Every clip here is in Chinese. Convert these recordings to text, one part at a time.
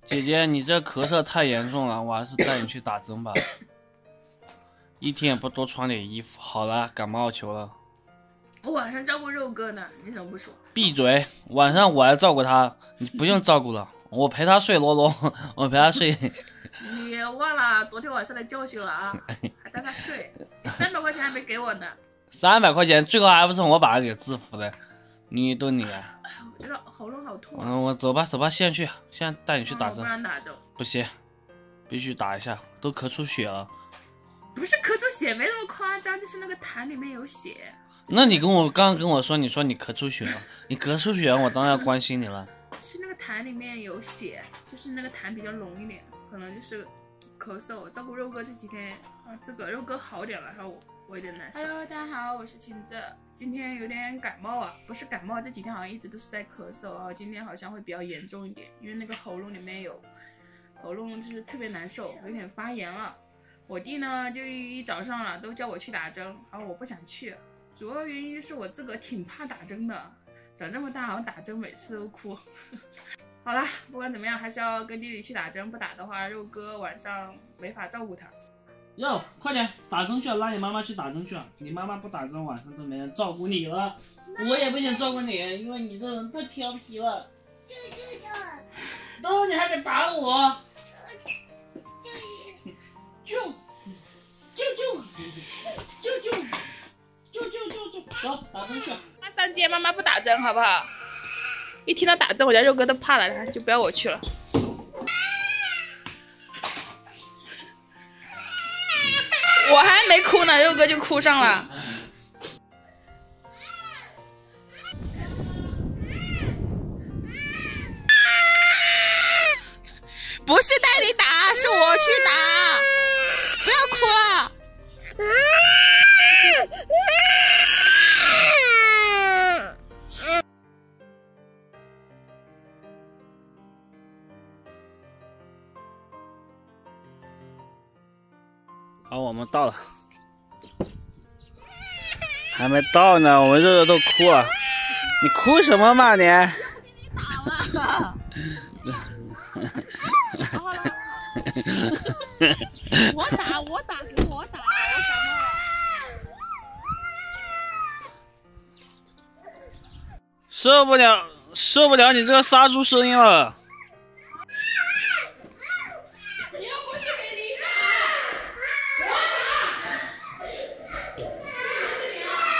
姐姐，你这咳嗽太严重了，我还是带你去打针吧。一天也不多穿点衣服。好了，感冒球了。我晚上照顾肉哥呢，你怎么不说？闭嘴！晚上我来照顾他，你不用照顾了，我陪他睡，罗罗，我陪他睡。你忘了昨天晚上的教训了啊？还带他睡，300块钱还没给我呢。300块钱，最后还不是我把他给制服的。你都你。我觉得喉咙好痛。我走吧，现在去，现在带你去打针。不让打针。不行，必须打一下，都咳出血了。不是咳出血，没那么夸张，就是那个痰里面有血。那你刚刚跟我说，你说你咳出血了，你咳出血，我当然要关心你了。是那个痰里面有血，就是那个痰比较浓一点，可能就是咳嗽。照顾肉哥这几天啊，这个肉哥好点了，然后我有点难受。Hello， 大家好，我是晴子，今天有点感冒啊，不是感冒，这几天好像一直都是在咳嗽，然后今天好像会比较严重一点，因为那个喉咙里面有，喉咙就是特别难受，有点发炎了。我弟呢就一早上了都叫我去打针，然后我不想去。主要原因是我自个挺怕打针的，长这么大好像打针每次都哭。好了，不管怎么样还是要跟弟弟去打针，不打的话肉哥晚上没法照顾他。哟，快点打针去了，拉你妈妈去打针去了。你妈妈不打针，晚上都没人照顾你了。我也不想照顾你，因为你这人太调皮了。都你还敢打我！走，打针去。上街，妈妈不打针，好不好？一听到打针，我家肉哥都怕了，他就不要我去了。我还没哭呢，肉哥就哭上了。不是带你打，是我去打，不要哭了。好，我们到了，还没到呢，我们肉肉都哭了。你哭什么嘛你？打了。我打，我感冒了。受不了你这个杀猪声音了。你要不是给离开，我打。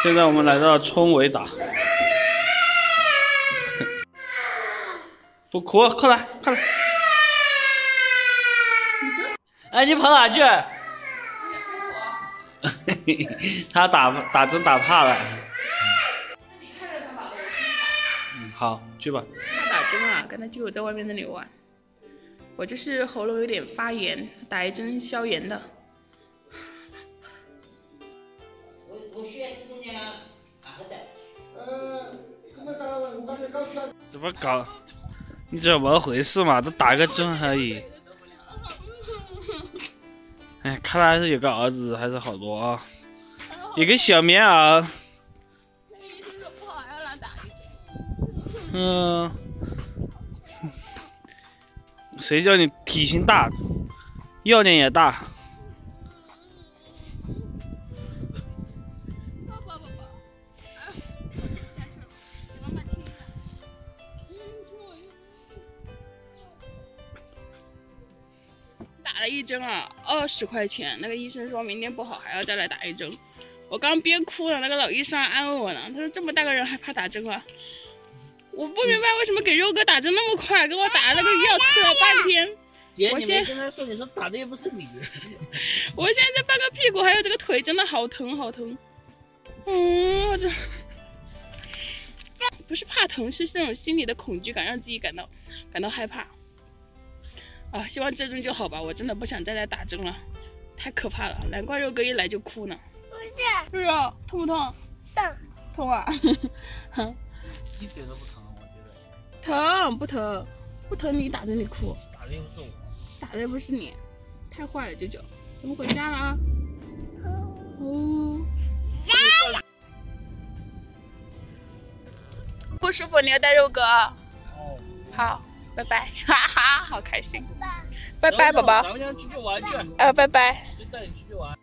现在我们来到冲围打。不哭，快来，快来！哎，你跑哪去？他打针打怕了。你看着他吧，好，去吧。他打针啊，刚才就有在外面那里玩。我这是喉咙有点发炎，打一针消炎的。我需要吃东西吗？好的。怎么搞？你怎么回事嘛？都打个针而已。哎，看来是有个儿子还是好多啊，有个小棉袄。那个医生说不好，要让打一针。谁叫你体型大，药量也大。打了一针啊，20块钱。那个医生说明天不好还要再来打一针。我刚边哭了，那个老医生安慰我呢，他说这么大个人还怕打针啊？我不明白为什么给肉哥打针那么快，给我打那个药嗑了半天。姐，你没跟他说，你说打的又不是你。我现在这半个屁股还有这个腿真的好疼好疼。这不是怕疼，是那种心里的恐惧感，让自己感到害怕。啊，希望这针就好吧，我真的不想再来打针了，太可怕了，难怪肉哥一来就哭呢。不是，肉痛不痛？痛。痛啊！一点都不疼，我觉得。疼不疼？不疼你打针你哭。打的又不是我。打的又不是你，太坏了，舅舅。我们回家了啊。哦。不舒服你要带肉哥。哦。好，拜拜，哈哈，好开心。开心。拜拜，宝宝。咱们家出去玩去。拜拜。就带你出去玩。